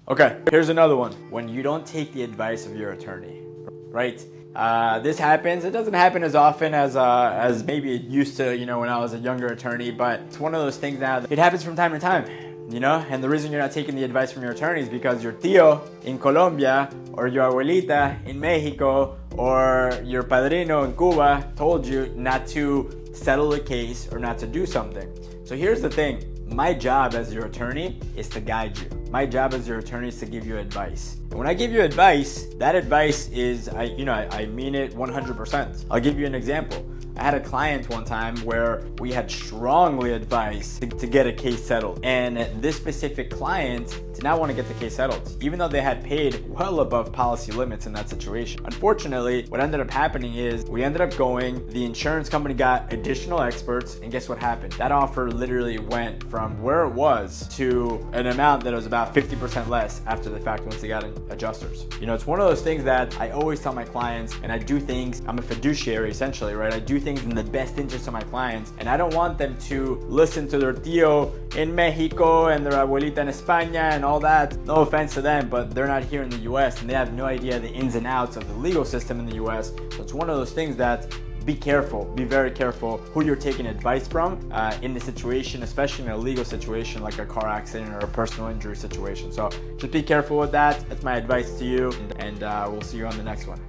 Okay, here's another one. When you don't take the advice of your attorney, right? This happens. It doesn't happen as often as maybe it used to, when I was a younger attorney, but it's one of those things now that it happens from time to time, and the reason you're not taking the advice from your attorney is because your tío in Colombia or your abuelita in Mexico or your padrino in Cuba told you not to settle a case or not to do something. So here's the thing. My job as your attorney is to guide you. My job as your attorney is to give you advice. And when I give you advice, that advice is, I mean it 100%. I'll give you an example. I had a client one time where we had strongly advised to get a case settled. And this specific client did not want to get the case settled, even though they had paid well above policy limits in that situation. Unfortunately, what ended up happening is we ended up going, the insurance company got additional experts, and guess what happened? That offer literally went from where it was to an amount that was about 50% less after the fact once they got adjusters. It's one of those things that I always tell my clients, and I do things, I'm a fiduciary essentially, right? I do things in the best interest of my clients, and I don't want them to listen to their tío in Mexico and their abuelita in España and all that. No offense to them, but they're not here in the US and they have no idea the ins and outs of the legal system in the US. So it's one of those things that be careful, be very careful who you're taking advice from in the situation, especially in a legal situation like a car accident or a personal injury situation. So just be careful with that. That's my advice to you, and we'll see you on the next one.